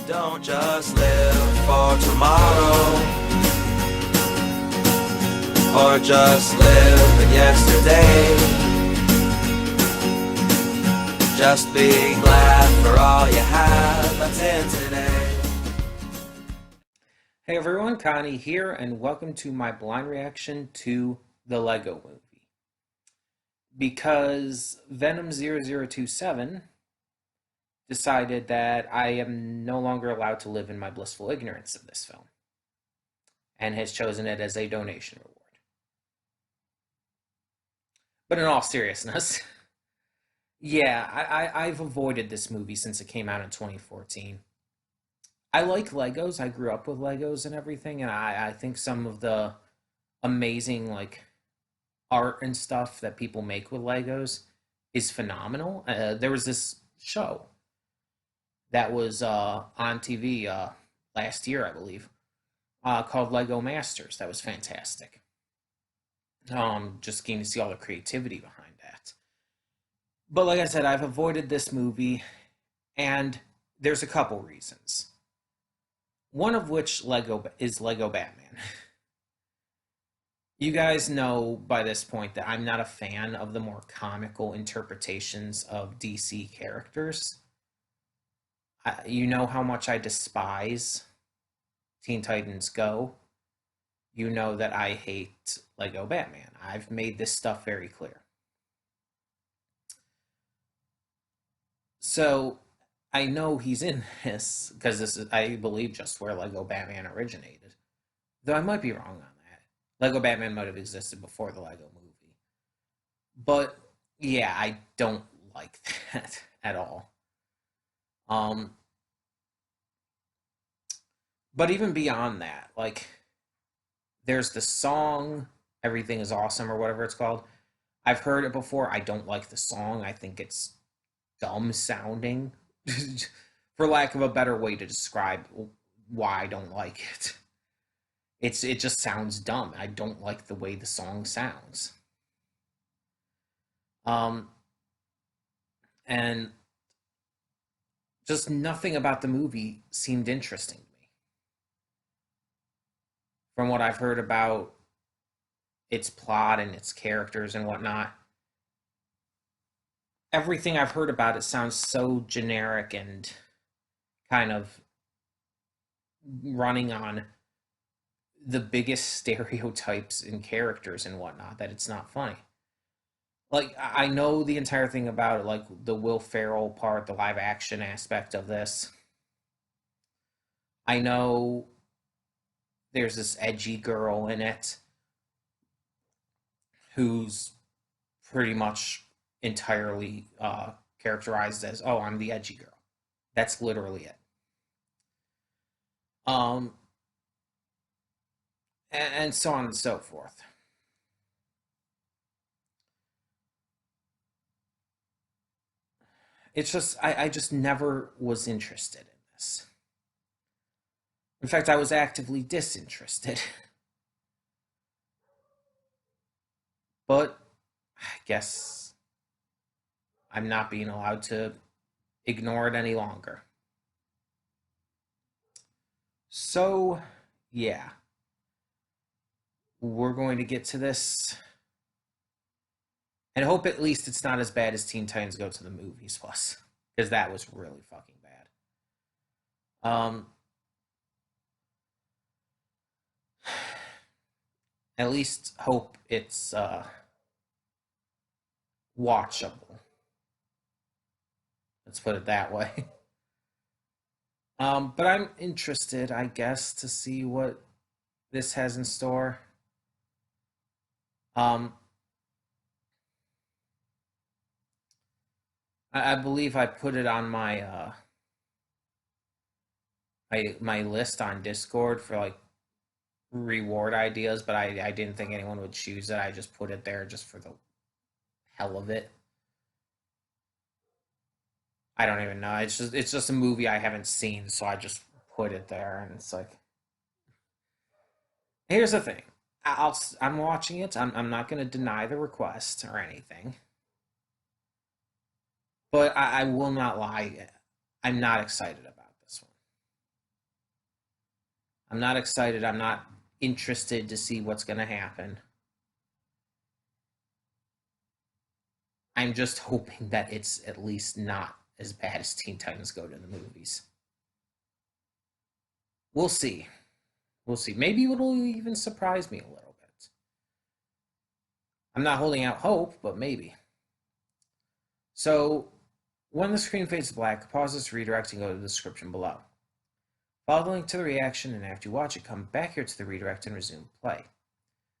Don't just live for tomorrow, or just live in yesterday. Just be glad for all you have that's in today. Hey everyone, Connie here, and welcome to my blind reaction to the Lego Movie. Because Venom 0027 decided that I am no longer allowed to live in my blissful ignorance of this film, and has chosen it as a donation reward. But in all seriousness, yeah, I've avoided this movie since it came out in 2014. I like Legos. I grew up with Legos and everything, and I think some of the amazing art and stuff that people make with Legos is phenomenal. There was this show that was on TV last year, I believe, called Lego Masters. That was fantastic. Just getting to see all the creativity behind that. But like I said, I've avoided this movie, and there's a couple reasons. One of which is Lego Batman. You guys know by this point that I'm not a fan of the more comical interpretations of DC characters. You know how much I despise Teen Titans Go. You know that I hate Lego Batman. I've made this stuff very clear. So I know he's in this because this is, I believe, just where Lego Batman originated. Though I might be wrong on that. Lego Batman might have existed before the Lego movie. But yeah, I don't like that at all. But even beyond that, there's the song "Everything Is Awesome" or whatever it's called. I've heard it before. I don't like the song. I think it's dumb sounding, for lack of a better way to describe why I don't like it. It just sounds dumb. I don't like the way the song sounds. And just nothing about the movie seemed interesting to me. From what I've heard about its plot and its characters and whatnot, everything I've heard about it sounds so generic and kind of running on the biggest stereotypes and characters and whatnot that it's not funny. I know the entire thing about it, the Will Ferrell part, the live action aspect of this. I know there's this edgy girl in it who's pretty much entirely characterized as, "Oh, I'm the edgy girl." That's literally it. Um, and so on and so forth. It's just I just never was interested in this. In fact, I was actively disinterested. But I guess I'm not being allowed to ignore it any longer. So, yeah, we're going to get to this and hope at least it's not as bad as Teen Titans Go to the Movies was, because that was really fucking bad. At least hope it's watchable. Let's put it that way. But I'm interested, I guess, to see what this has in store. Um, I believe I put it on my list on Discord for reward ideas, but I didn't think anyone would choose it. I just put it there just for the hell of it. I don't even know. It's just a movie I haven't seen, so I just put it there, and it's like, here's the thing. I'm watching it. I'm not going to deny the request or anything, but I will not lie. I'm not excited about this one. I'm not excited. I'm not interested to see what's going to happen. I'm just hoping that it's at least not as bad as Teen Titans Go to the movies. We'll see. We'll see. Maybe it'll even surprise me a little bit. I'm not holding out hope, but maybe. So, when the screen fades to black, pause this redirect and go to the description below. Follow the link to the reaction, and after you watch it, come back here to the redirect and resume play.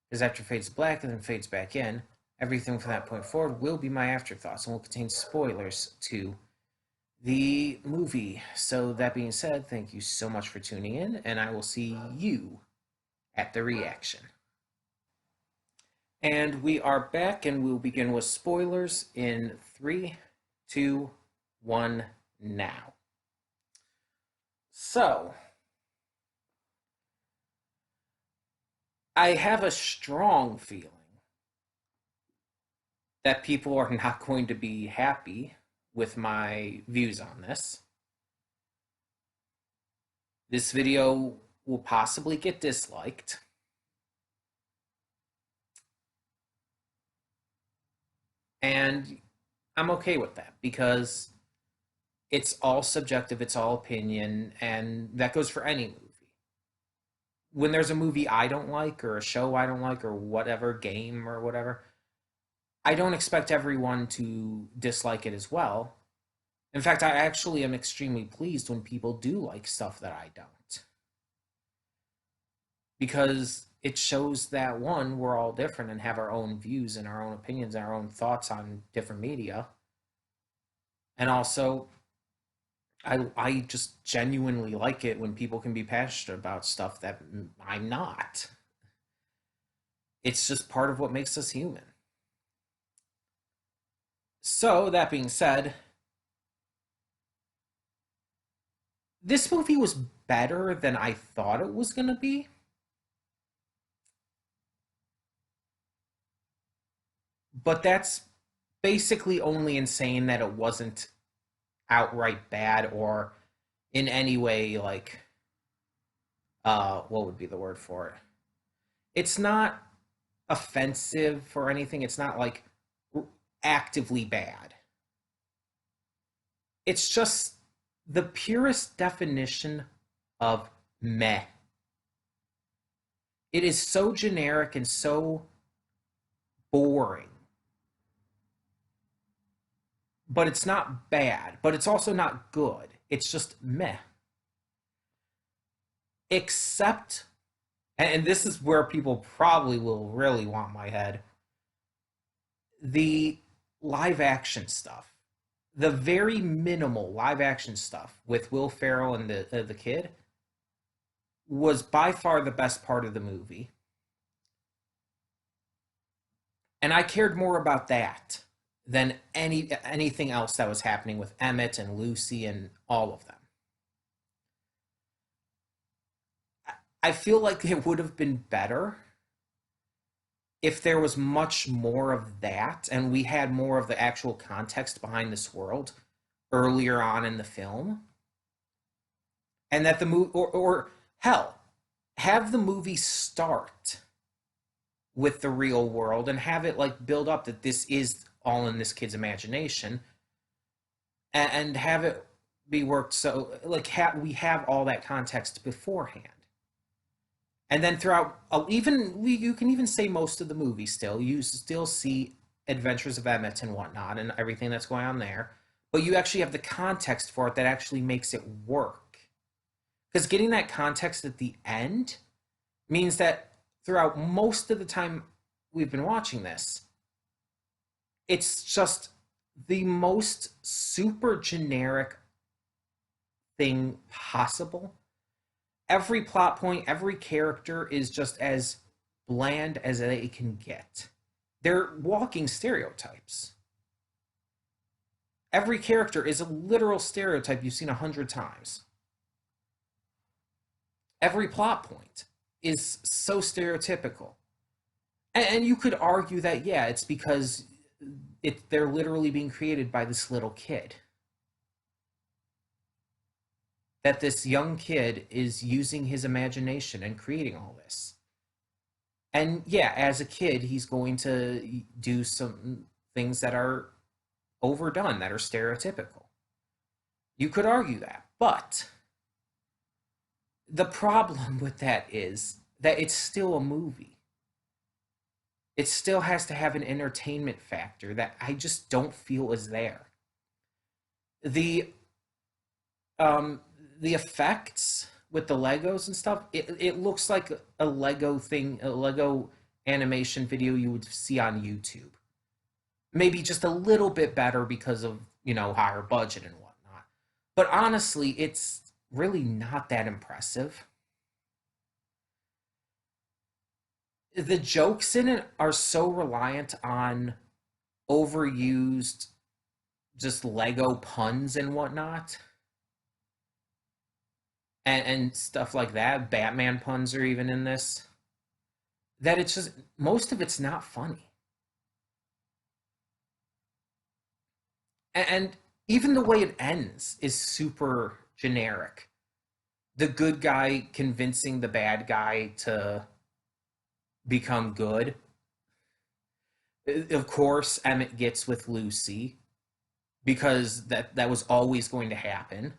Because after it fades to black and then fades back in, everything from that point forward will be my afterthoughts and will contain spoilers to the movie. So that being said, thank you so much for tuning in, and I will see you at the reaction. And we are back, and we'll begin with spoilers in 3, 2, 1, now. So, I have a strong feeling that people are not going to be happy with my views on this. This video will possibly get disliked. And I'm okay with that because it's all subjective, it's all opinion, and that goes for any movie. When there's a movie I don't like, or a show I don't like, or whatever, game or whatever, I don't expect everyone to dislike it as well. In fact, I actually am extremely pleased when people do like stuff that I don't. Because it shows that, one, we're all different and have our own views and our own opinions and our own thoughts on different media. And also, I just genuinely like it when people can be passionate about stuff that I'm not. It's just part of what makes us human. So, that being said, this movie was better than I thought it was going to be. But that's basically only in saying that it wasn't outright bad or in any way like what would be the word for it? It's not offensive or anything. It's not like actively bad. It's just the purest definition of meh. It is so generic and so boring. But it's not bad, but it's also not good. It's just meh. Except, and this is where people probably will really want my head, the live action stuff. The very minimal live action stuff with Will Ferrell and the kid was by far the best part of the movie. And I cared more about that than anything else that was happening with Emmett and Lucy and all of them. I feel like it would have been better if there was much more of that and we had more of the actual context behind this world earlier on in the film. And that the movie, or hell, have the movie start with the real world and have it like build up that this is all in this kid's imagination, and have it be worked so like we have all that context beforehand. And then throughout, you can even say most of the movie still, you still see adventures of Emmett and whatnot and everything that's going on there, but you actually have the context for it that actually makes it work. Because getting that context at the end means that throughout most of the time we've been watching this, it's just the most super generic thing possible. Every plot point, every character is just as bland as they can get. They're walking stereotypes. Every character is a literal stereotype you've seen 100 times. Every plot point is so stereotypical. And you could argue that, yeah, it's because they're literally being created by this little kid. that this young kid is using his imagination and creating all this. And yeah, as a kid, he's going to do some things that are overdone, that are stereotypical. You could argue that. But the problem with that is that it's still a movie. It still has to have an entertainment factor that I just don't feel is there. The um the effects with the Legos and stuff, it looks like a Lego thing, a Lego animation video you would see on YouTube. Maybe just a little bit better because of, higher budget and whatnot. But honestly, it's really not that impressive. The jokes in it are so reliant on overused just Lego puns and whatnot, and stuff like that. Batman puns are even in this. That it's just most of it's not funny, and even the way it ends is super generic. The good guy convincing the bad guy to become good. Of course, Emmett gets with Lucy because that was always going to happen.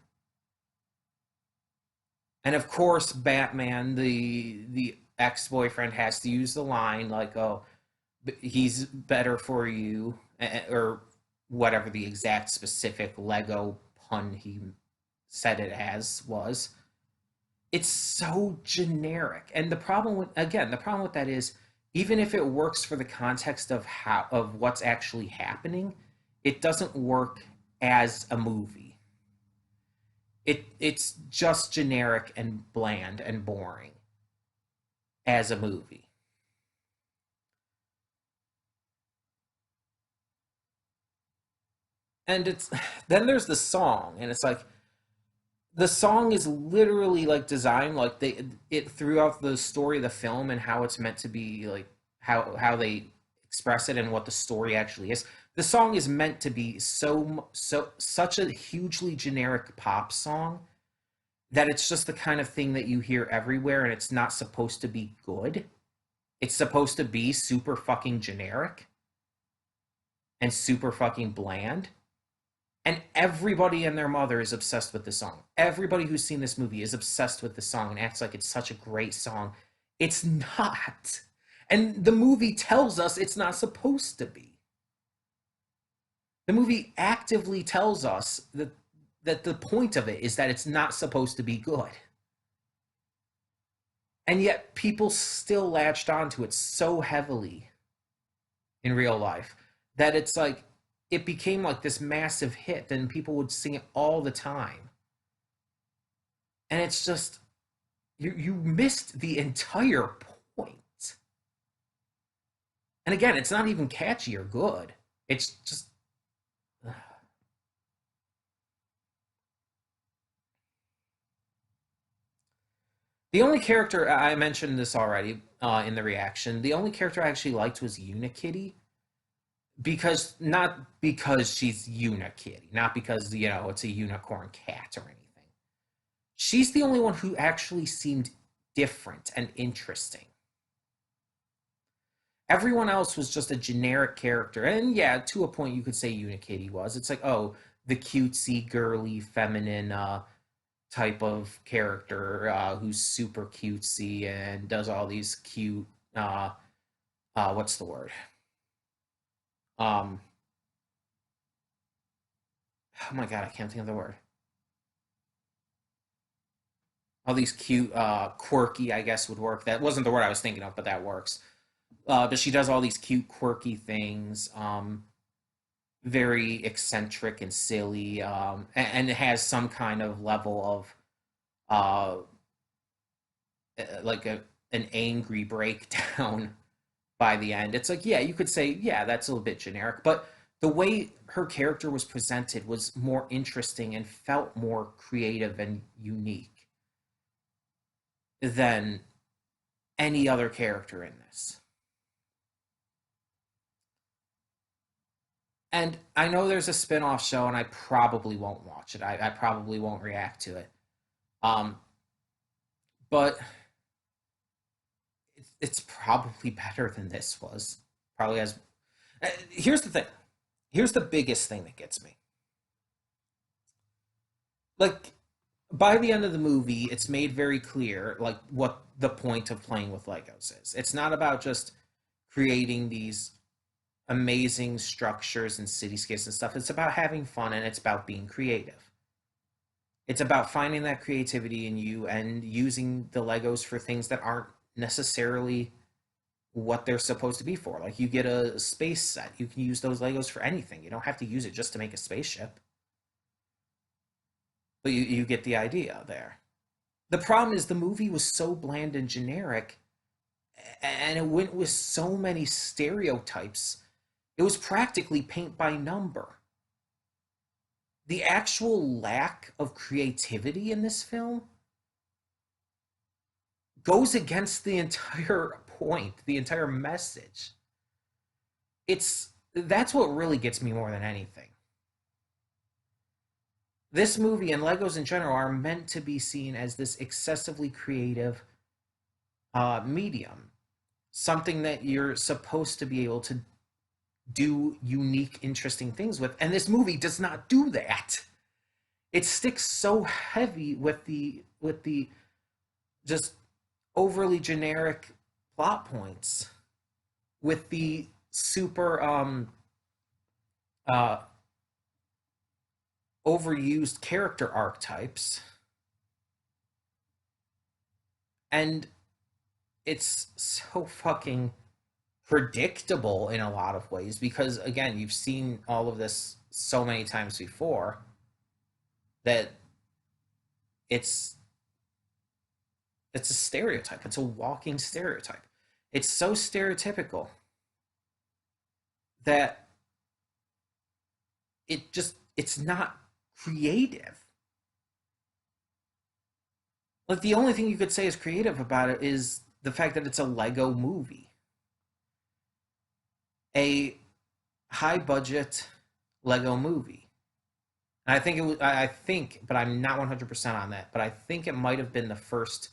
And of course, Batman, the ex boyfriend, has to use the line like, "Oh, he's better for you," or whatever the exact specific Lego pun he said it as was. It's so generic, and the problem with that is, even if it works for the context of what's actually happening, it doesn't work as a movie. It's just generic and bland and boring as a movie. And it's then there's the song, and it's like the song is literally like designed like it throughout the story of the film and how it's meant to be, like how they express it and what the story actually is. The song is meant to be such a hugely generic pop song that it's just the kind of thing that you hear everywhere, and it's not supposed to be good. It's supposed to be super fucking generic and super fucking bland. And everybody and their mother is obsessed with the song. Everybody who's seen this movie is obsessed with the song and acts like it's such a great song. It's not. And the movie tells us it's not supposed to be. The movie actively tells us that the point of it is that it's not supposed to be good. And yet people still latched onto it so heavily in real life that it's like it became like this massive hit and people would sing it all the time. And it's just you missed the entire point. And again, it's not even catchy or good. It's just the only character I mentioned this already in the reaction. The only character I actually liked was Unikitty, because not because she's Unikitty, not because it's a unicorn cat or anything. She's the only one who actually seemed different and interesting. Everyone else was just a generic character, and yeah, to a point you could say Unikitty was. It's like, oh, the cutesy, girly, feminine type of character who's super cutesy and does all these cute what's the word? Um, oh my god, I can't think of the word. All these cute, quirky, I guess would work. That wasn't the word I was thinking of, but that works. But she does all these cute, quirky things, very eccentric and silly, and it has some kind of level of uh, like an angry breakdown by the end. It's like, yeah, you could say, yeah, that's a little bit generic, but the way her character was presented was more interesting and felt more creative and unique than any other character in this. And I know there's a spin-off show, and I probably won't watch it. I probably won't react to it. Um, but it's probably better than this was. Probably has. Here's the thing. Here's the biggest thing that gets me. Like, by the end of the movie, it's made very clear like what the point of playing with Legos is. It's not about just creating these amazing structures and cityscapes and stuff. It's about having fun and it's about being creative. It's about finding that creativity in you and using the Legos for things that aren't necessarily what they're supposed to be for. Like you get a space set, you can use those Legos for anything. You don't have to use it just to make a spaceship. But you get the idea there. The problem is the movie was so bland and generic and it went with so many stereotypes. It was practically paint by number. The actual lack of creativity in this film goes against the entire point, the entire message. That's what really gets me more than anything. This movie and Legos in general are meant to be seen as this excessively creative medium, something that you're supposed to be able to do unique, interesting things with. And this movie does not do that. It sticks so heavy with the just overly generic plot points, with the super uh overused character archetypes, and it's so fucking predictable in a lot of ways because again you've seen all of this so many times before that it's it's a stereotype. It's a walking stereotype. It's so stereotypical that it's not creative. Like the only thing you could say is creative about it is the fact that it's a Lego movie, a high budget Lego movie. And I think it was, I think, but I'm not 100% on that, but I think it might have been the first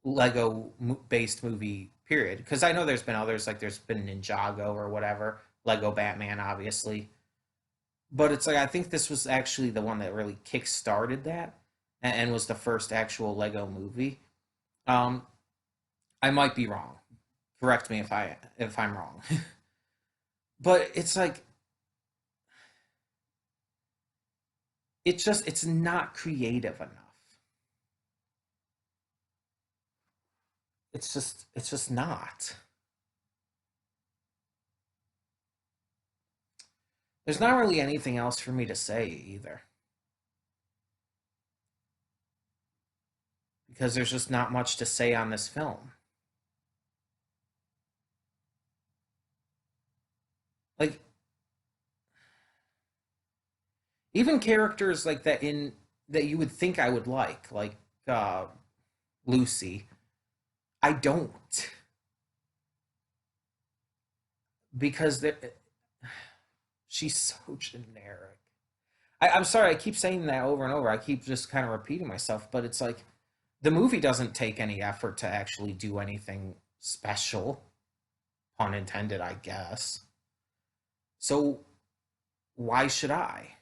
Lego based movie, period. Because I know there's been others, like there's been Ninjago or whatever, Lego Batman, obviously. But it's like, I think this was actually the one that really kick started that and was the first actual Lego movie. Um, I might be wrong. Correct me if I'm wrong. But it's like it's not creative enough. It's just not. There's not really anything else for me to say either. Because there's just not much to say on this film. Like even characters like that in that you would think I would like uh Lucy, I don't, because she's so generic. I'm sorry, I keep saying that over and over. I keep just kind of repeating myself, but it's like the movie doesn't take any effort to actually do anything special, pun intended, I guess. So why should I?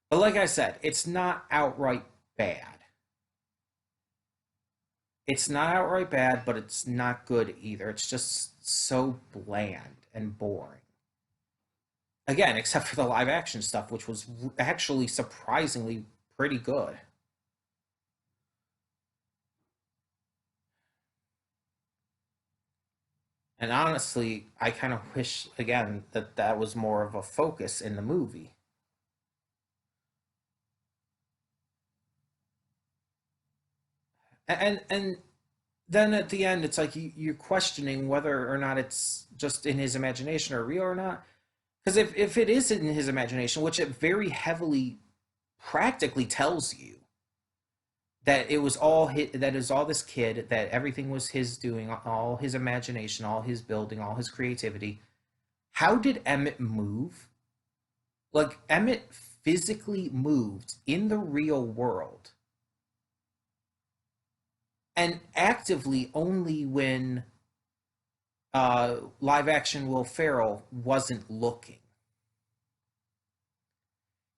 But like I said, it's not outright bad. It's not outright bad, but it's not good either. It's just so bland and boring. Again, except for the live action stuff, which was actually surprisingly pretty good. And honestly, I kind of wish again that that was more of a focus in the movie. And then at the end, it's like you're questioning whether or not it's just in his imagination or real or not. Because if it is in his imagination, which it very heavily practically tells you, that it was all his, that is all this kid, that everything was his doing, all his imagination, all his building, all his creativity. How did Emmett move? Like, Emmett physically moved in the real world, and actively only when live action Will Ferrell wasn't looking.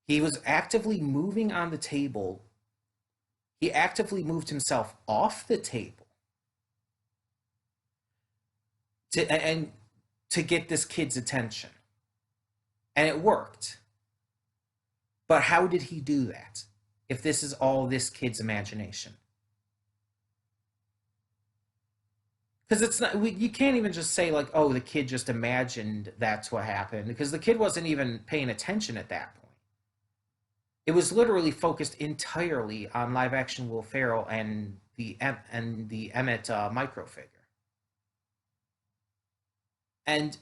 He was actively moving on the table. He actively moved himself off the table and to get this kid's attention. And it worked. But how did he do that if this is all this kid's imagination? Because it's not, you can't even just say, like, oh, the kid just imagined that's what happened, because the kid wasn't even paying attention at that point. It was literally focused entirely on live action Will Ferrell and the Emmett micro figure. And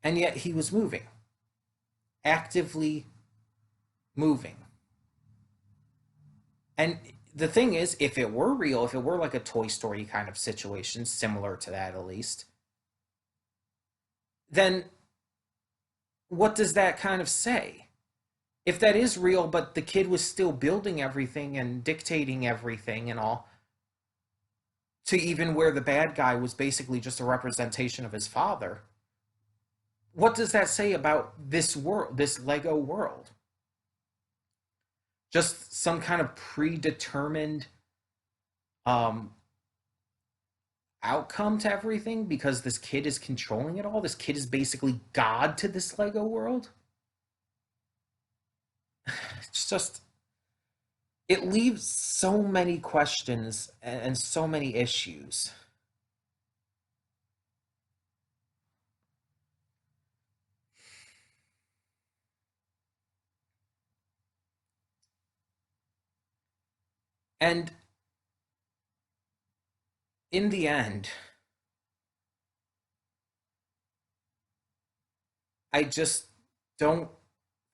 yet he was moving, actively moving. And the thing is, if it were real, if it were like a Toy Story kind of situation, similar to that at least, then what does that kind of say? If that is real, but the kid was still building everything and dictating everything and all, to even where the bad guy was basically just a representation of his father, what does that say about this world, this Lego world? Just some kind of predetermined outcome to everything because this kid is controlling it all? This kid is basically God to this Lego world? It's just, it leaves so many questions and so many issues. And in the end, I just don't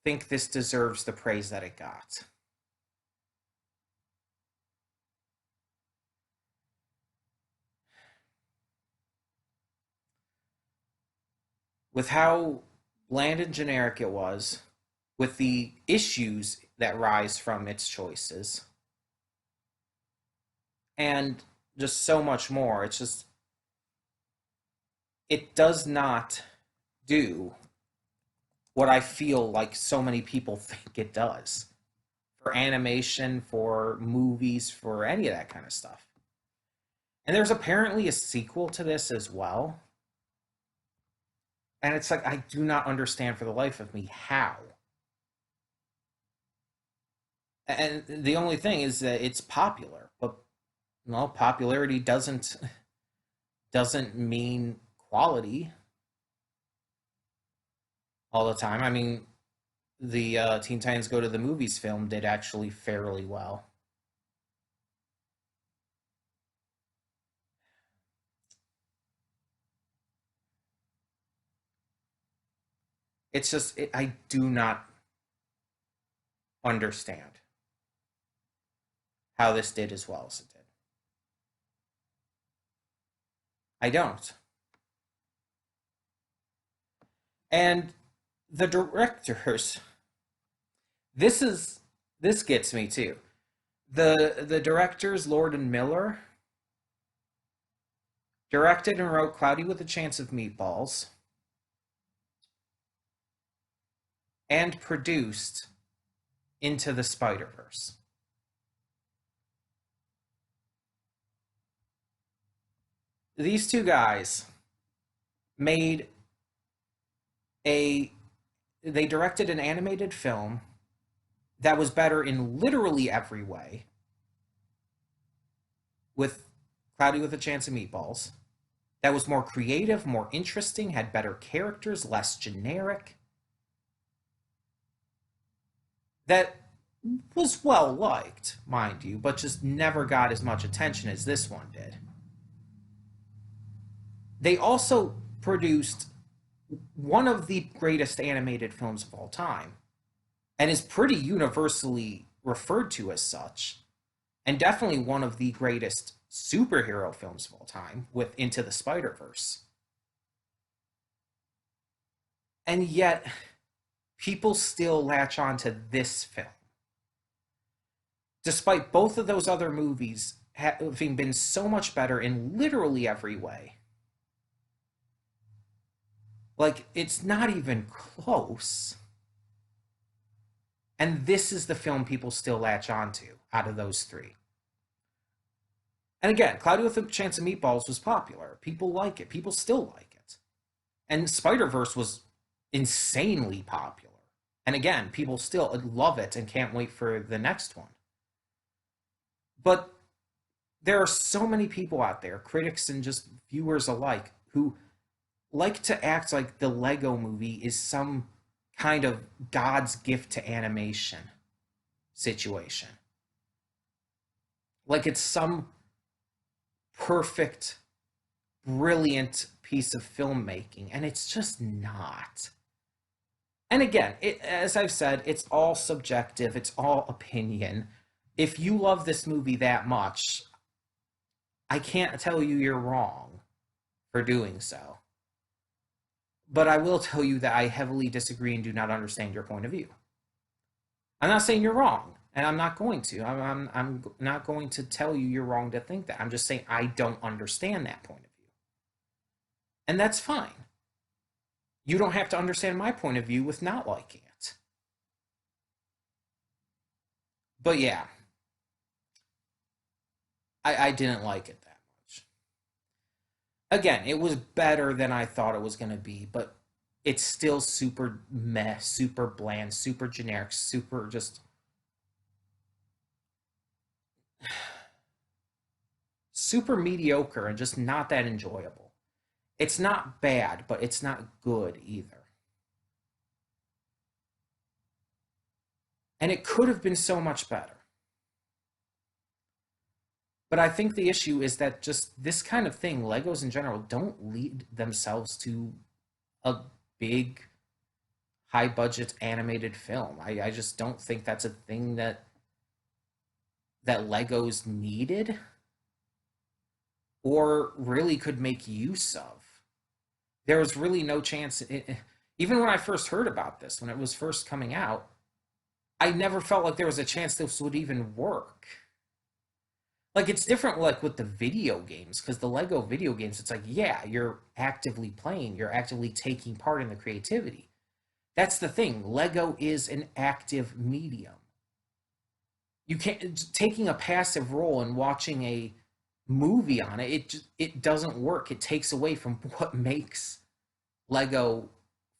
think this deserves the praise that it got. With how bland and generic it was, with the issues that rise from its choices, and just so much more. It's just, it does not do what I feel like so many people think it does for animation, for movies, for any of that kind of stuff. And there's apparently a sequel to this as well. And it's like, I do not understand for the life of me how. And the only thing is that it's popular, but well, popularity doesn't mean quality all the time. I mean, the Teen Titans Go to the Movies film did actually fairly well. It's just, I do not understand how this did as well as it did. I don't. And the directors, this gets me too. The directors, Lord and Miller, directed and wrote Cloudy with a Chance of Meatballs, and produced Into the Spider-Verse. These two guys made a they directed an animated film that was better in literally every way with Cloudy with a Chance of Meatballs, that was more creative, more interesting, had better characters, less generic, that was well liked, mind you, but just never got as much attention as this one did. They also produced one of the greatest animated films of all time and is pretty universally referred to as such, and definitely one of the greatest superhero films of all time with Into the Spider-Verse. And yet, people still latch on to this film. Despite both of those other movies having been so much better in literally every way. Like, it's not even close. And this is the film people still latch on to out of those three. And again, Cloudy with a Chance of Meatballs was popular. People like it. People still like it. And Spider-Verse was insanely popular. And again, people still love it and can't wait for the next one. But there are so many people out there, critics and just viewers alike, who like to act like the Lego movie is some kind of God's gift to animation situation. Like it's some perfect, brilliant piece of filmmaking, and it's just not. And again, as I've said, it's all subjective, it's all opinion. If you love this movie that much, I can't tell you you're wrong for doing so. But I will tell you that I heavily disagree and do not understand your point of view. I'm not saying you're wrong, and I'm not going to. I'm not going to tell you you're wrong to think that. I'm just saying I don't understand that point of view. And that's fine. You don't have to understand my point of view with not liking it. But yeah, I didn't like it that much. Again, it was better than I thought it was going to be, but it's still super meh, super bland, super generic, super just super mediocre and just not that enjoyable. It's not bad, but it's not good either. And it could have been so much better. But I think the issue is that just this kind of thing, Legos in general, don't lead themselves to a big, high budget animated film. I just don't think that's a thing that Legos needed or really could make use of. There was really no chance, even when I first heard about this, when it was first coming out, I never felt like there was a chance this would even work. Like, it's different, like, with the video games, because the Lego video games, it's like, yeah, you're actively playing, you're actively taking part in the creativity. That's the thing. Lego is an active medium. You can't, taking a passive role and watching a movie on it, it doesn't work. It takes away from what makes Lego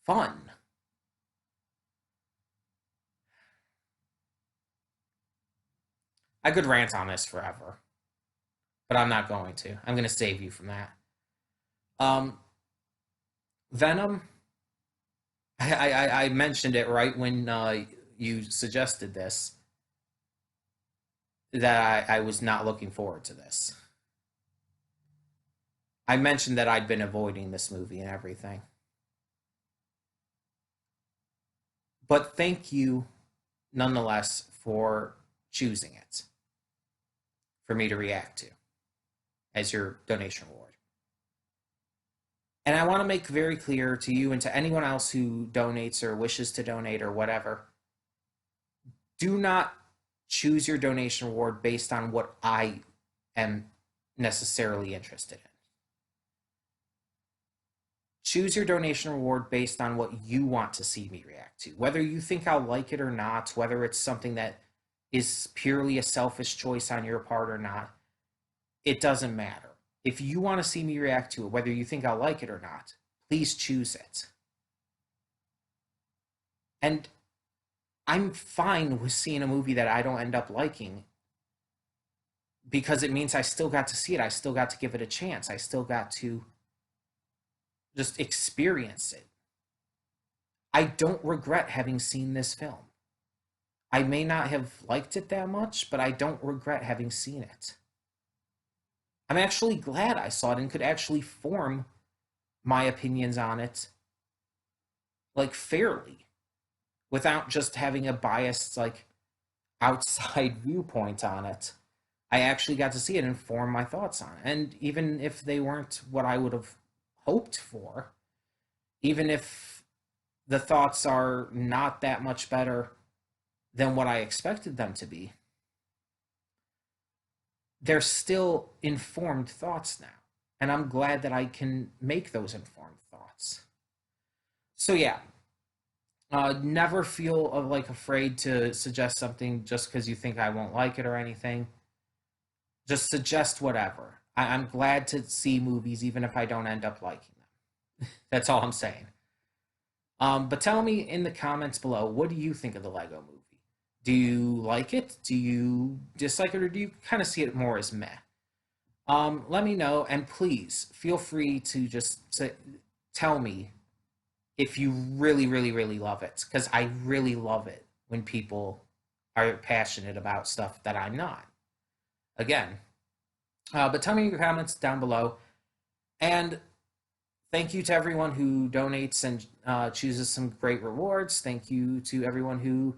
fun. I could rant on this forever, but I'm not going to. I'm going to save you from that. Venom, I mentioned it right when you suggested this, that I was not looking forward to this. I mentioned that I'd been avoiding this movie and everything. But thank you, nonetheless, for choosing it for me to react to as your donation reward. And I want to make very clear to you and to anyone else who donates or wishes to donate or whatever, do not choose your donation reward based on what I am necessarily interested in. Choose your donation reward based on what you want to see me react to. Whether you think I'll like it or not, whether it's something that is purely a selfish choice on your part or not, it doesn't matter. If you want to see me react to it, whether you think I'll like it or not, please choose it. And I'm fine with seeing a movie that I don't end up liking because it means I still got to see it. I still got to give it a chance. I still got to just experience it. I don't regret having seen this film. I may not have liked it that much, but I don't regret having seen it. I'm actually glad I saw it and could actually form my opinions on it like fairly without just having a biased like outside viewpoint on it. I actually got to see it and form my thoughts on it. And even if they weren't what I would have hoped for, even if the thoughts are not that much better than what I expected them to be, they're still informed thoughts now. And I'm glad that I can make those informed thoughts. So, yeah, never feel like afraid to suggest something just because you think I won't like it or anything. Just suggest whatever. I'm glad to see movies even if I don't end up liking them. That's all I'm saying. But tell me in the comments below, what do you think of the Lego movie? Do you like it? Do you dislike it? Or do you kind of see it more as meh? Let me know, and please feel free to just tell me if you really, really, really love it, because I really love it when people are passionate about stuff that I'm not. Again, but tell me in your comments down below, and thank you to everyone who donates and chooses some great rewards. Thank you to everyone who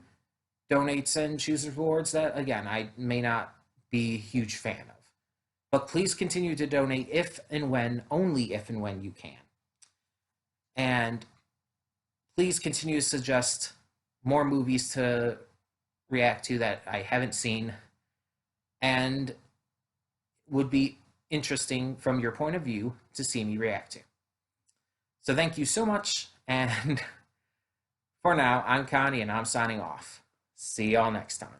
donates and chooses rewards that, again, I may not be a huge fan of. But please continue to donate if and when, only if and when you can. And please continue to suggest more movies to react to that I haven't seen and would be interesting from your point of view to see me react to. So thank you so much, and for now, I'm Connie, and I'm signing off. See y'all next time.